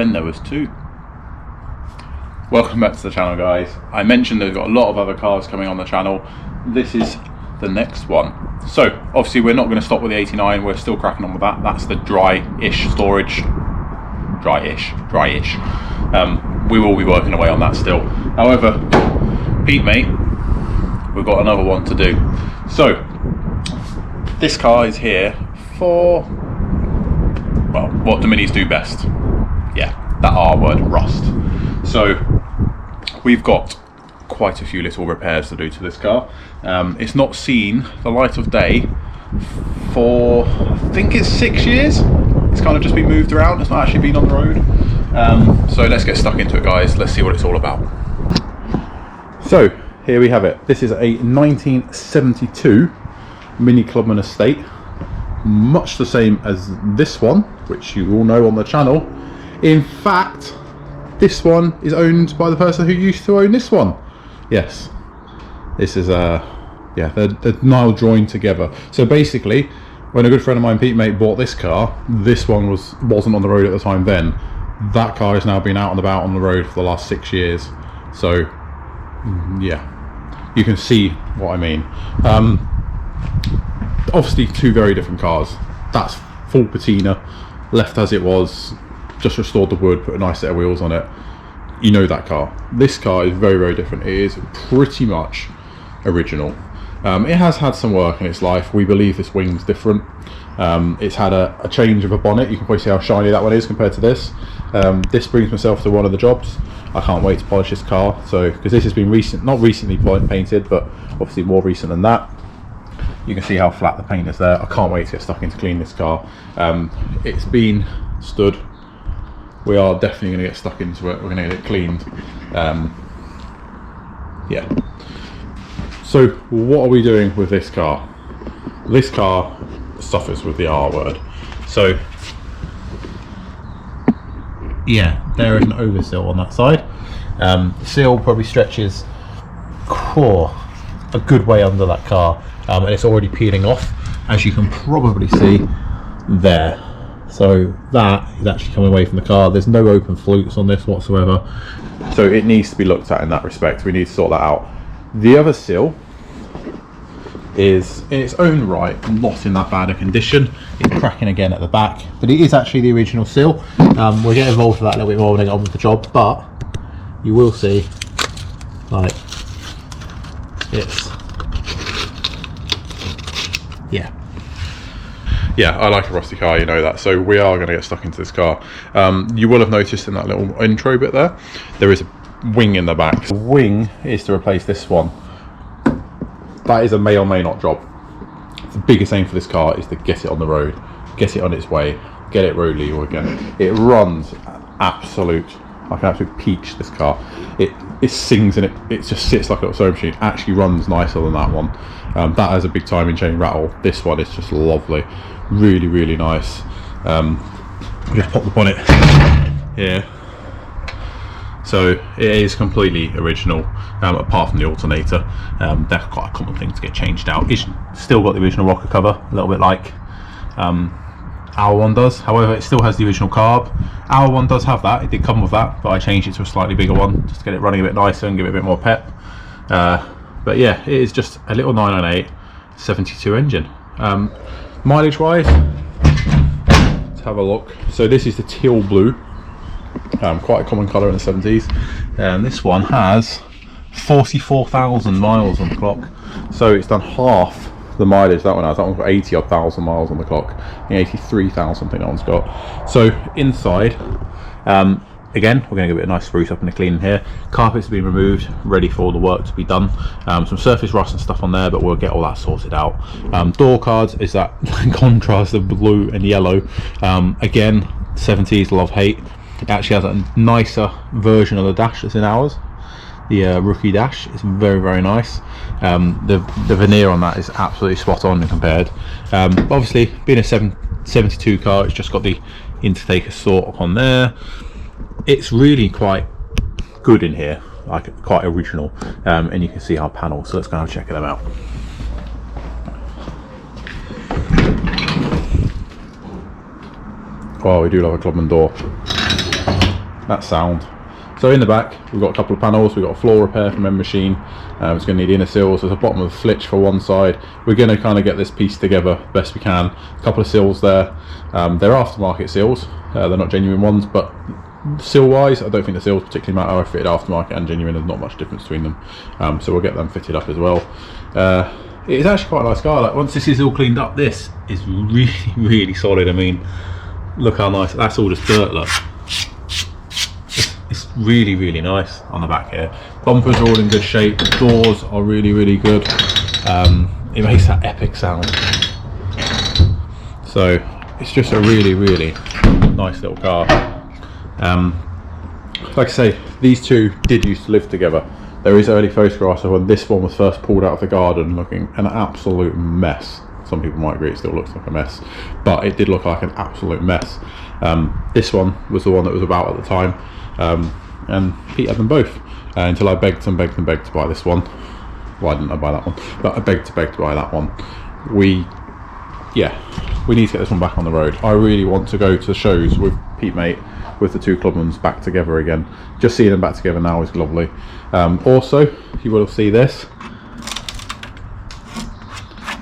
then there was 2. Welcome back to the channel, guys. I mentioned they've got a lot of other cars coming on the channel. This is the next one. So obviously we're not going to stop with the 89, we're still cracking on with that. That's the dry-ish storage. Dry-ish. We will be working away on that still. However, Pete mate, we've got another one to do. So this car is here for, well, what do minis do best? Yeah, that R word, rust. So we've got quite a few little repairs to do to this car. It's not seen the light of day for, I think it's 6 years. It's kind of just been moved around, it's not actually been on the road. So let's get stuck into it, guys. Let's see what it's all about. So here we have it. This is a 1972 Mini Clubman estate, much the same as this one, which you all know on the channel. In fact, this one is owned by the person who used to own this one. Yes, this is yeah, they're now joined together. So basically, when a good friend of mine, Pete mate, bought this car, this one wasn't on the road at the time then. That car has now been out and about on the road for the last 6 years. So yeah, you can see what I mean. Obviously 2 very different cars. That's full patina, left as it was, just restored the wood, put a nice set of wheels on it. You know that car. This car is very, very different. It is pretty much original. It has had some work in its life. We believe this wing's different. It's had a change of a bonnet. You can probably see how shiny that one is compared to this. This brings myself to one of the jobs. I can't wait to polish this car. So, because this has been not recently painted, but obviously more recent than that. You can see how flat the paint is there. I can't wait to get stuck in to clean this car. It's been stood. We are definitely going to get stuck into it. We're going to get it cleaned. Yeah. So what are we doing with this car? This car suffers with the R word. So yeah, there is an oversill on that side. The sill probably stretches a good way under that car, and it's already peeling off, as you can probably see there. So that is actually coming away from the car. There's no open flutes on this whatsoever. So it needs to be looked at in that respect. We need to sort that out. The other sill is in its own right not in that bad a condition. It's cracking again at the back, but it is actually the original sill. We'll get involved with that a little bit more when I get on with the job, but you will see, like, it's, yeah, I like a rusty car, you know that. So we are going to get stuck into this car. You will have noticed in that little intro bit there is a wing in the back. The wing is to replace this one. That is a may or may not job. The biggest aim for this car is to get it on the road, get it on its way, get it road legal again. It runs like an absolute peach, this car. It sings and it just sits like a little sewing machine. It actually runs nicer than that one. That has a big timing chain rattle. This one is just lovely, really, really nice. Just pop the bonnet here. So it is completely original, apart from the alternator. That's quite a common thing to get changed out. It's still got the original rocker cover, a little bit like our one does. However, it still has the original carb. Our one does have that. It did come with that, but I changed it to a slightly bigger one just to get it running a bit nicer and give it a bit more pep. But yeah, it is just a little 998 72 engine. Mileage wise, let's have a look. So this is the teal blue, quite a common colour in the 70s, and this one has 44,000 miles on the clock. So it's done half the mileage that one has. That one's got 80 odd thousand miles on the clock. 83,000 I think that one's got. So inside, again, we're going to give it a nice spruce up and a clean here. Carpets have been removed, ready for all the work to be done. Some surface rust and stuff on there, but we'll get all that sorted out. Door cards is that contrast of blue and yellow. Again, 70s love hate. It actually has a nicer version of the dash that's in ours. The rookie dash is very, very nice. The veneer on that is absolutely spot on and compared. Obviously, being a 72 car, it's just got the intertaker sort on there. It's really quite good in here, like quite original, and you can see our panels. So let's go and check them out. Oh, we do love a Clubman door. that sound. So in the back, we've got a couple of panels. We've got a floor repair from M Machine. It's going to need inner seals. There's a bottom of a flitch for one side. We're going to kind of get this piece together best we can. A couple of seals there. They're aftermarket seals. They're not genuine ones, but seal-wise, I don't think the seals particularly matter. I fitted aftermarket and genuine. There's not much difference between them. So we'll get them fitted up as well. It is actually quite a nice car. Like, once this is all cleaned up, this is really, really solid. I mean, look how nice. That's all just dirt, look. It's really, really nice on the back here. Bumpers are all in good shape. Doors are really, really good. It makes that epic sound. So it's just a really, really nice little car. Like I say, these two did used to live together. There is early photographs of when this one was first pulled out of the garden, looking an absolute mess. Some people might agree it still looks like a mess, but it did look like an absolute mess. This one was the one that was about at the time. And Pete had them both until I begged and begged and begged to buy this one. Well, I didn't buy that one, but I begged to buy that one. We need to get this one back on the road. I really want to go to the shows with Pete Mate, with the two Clubmans back together again. Just seeing them back together now is lovely. Also, you will see this.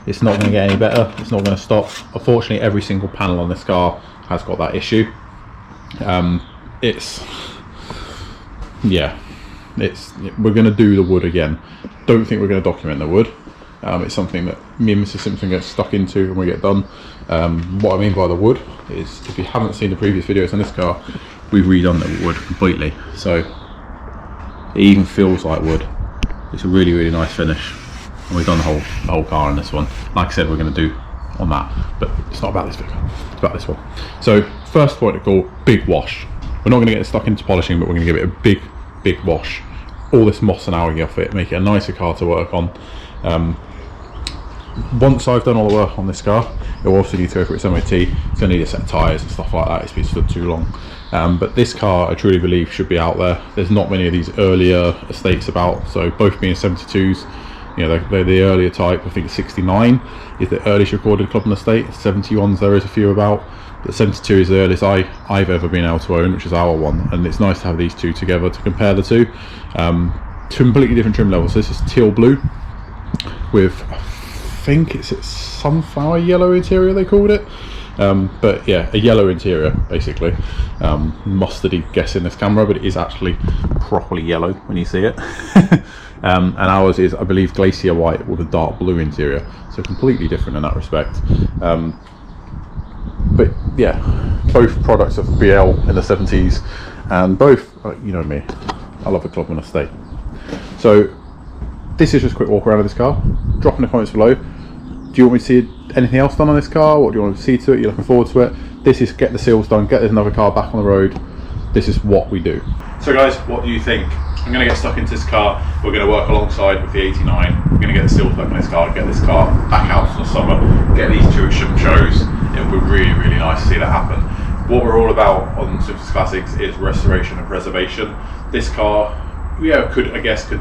It's not going to get any better. It's not going to stop. Unfortunately, every single panel on this car has got that issue. We're going to do the wood again. Don't think we're going to document the wood. It's something that me and Mrs. Simpson get stuck into when we get done. What I mean by the wood is, if you haven't seen the previous videos on this car, we've redone the wood completely. So it even feels like wood. It's a really, really nice finish. And we've done the whole car in this one. Like I said, we're going to do on that, but it's not about this video. It's about this one. So first point of call, big wash. We're not going to get stuck into polishing, but we're going to give it a big wash. All this moss and algae off it, make it a nicer car to work on. Once I've done all the work on this car, it will obviously need to go for its MOT. It's going to need a set of tyres and stuff like that. It's been stood too long. But this car, I truly believe, should be out there. There's not many of these earlier estates about, so both being 72s, you know, they're the earlier type. I think 69 is the earliest recorded Clubman estate. 71s there is a few about, but 72 is the earliest I've ever been able to own, which is our one. And it's nice to have these two together to compare the two. Completely different trim levels. This is teal blue with, I think it's a sunflower yellow interior, they called it. But yeah, a yellow interior basically. Mustardy guess in this camera, but it is actually properly yellow when you see it. And ours is, I believe, glacier white with a dark blue interior, so completely different in that respect. But yeah, both products of BL in the 70s, and both, you know me, I love the Clubman estate. So this is just a quick walk around of this car. Drop in the comments below. Do you want me to see anything else done on this car? What do you want to see to it? You're looking forward to it? This is get the seals done, get another car back on the road. This is what we do. So guys, what do you think? I'm going to get stuck into this car. We're going to work alongside with the 89. We're going to get the seals back on this car, get this car back out for the summer, get these two shows. It will be really, really nice to see that happen. What we're all about on Simpsons Classics is restoration and preservation. This car, yeah, could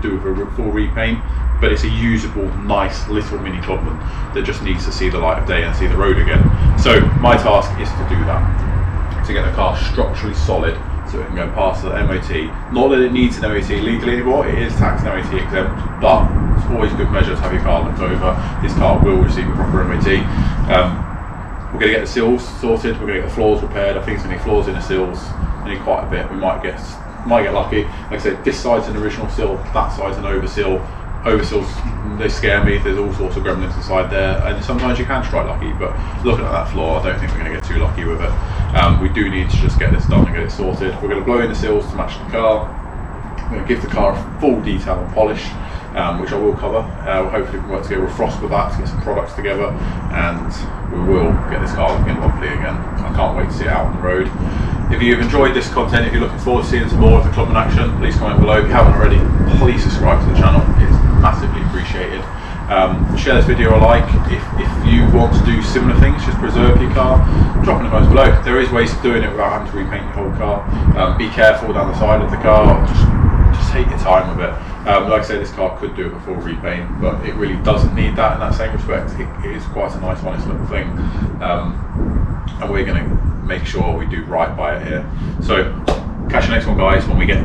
do with a full repaint, but it's a usable, nice little mini Clubman that just needs to see the light of day and see the road again. So my task is to do that, to get the car structurally solid so it can go past the MOT. Not that it needs an MOT legally anymore, it is tax and MOT exempt, but it's always a good measure to have your car looked over. This car will receive a proper MOT. We're going to get the seals sorted, we're going to get the floors repaired. I think it's going to need floors in the seals. We need quite a bit. We might get lucky. Like I said, this side's an original seal, that side's an overseal. Overseals, they scare me. There's all sorts of gremlins inside there, and sometimes you can strike lucky, but looking at that floor, I don't think we're going to get too lucky with it. We do need to just get this done and get it sorted. We're going to blow in the seals to match the car. We're going to give the car a full detail and polish, which I will cover. Hopefully we can work together with Frost with that to get some products together, and we will get this car looking lovely again. I can't wait to see it out on the road. If you've enjoyed this content, if you're looking forward to seeing some more of the Clubman action, please comment below. If you haven't already, please subscribe to the channel. It's massively appreciated. Share this video a like. If you want to do similar things, just preserve your car, drop in the comments below. There is ways of doing it without having to repaint your whole car. Be careful down the side of the car. Just take your time with it. Like I say, this car could do a full repaint, but it really doesn't need that in that same respect. It is quite a nice, honest little thing, and we're going to make sure we do right by it here. So Catch you next one, guys, when we get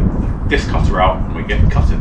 this cutter out and we get cutting.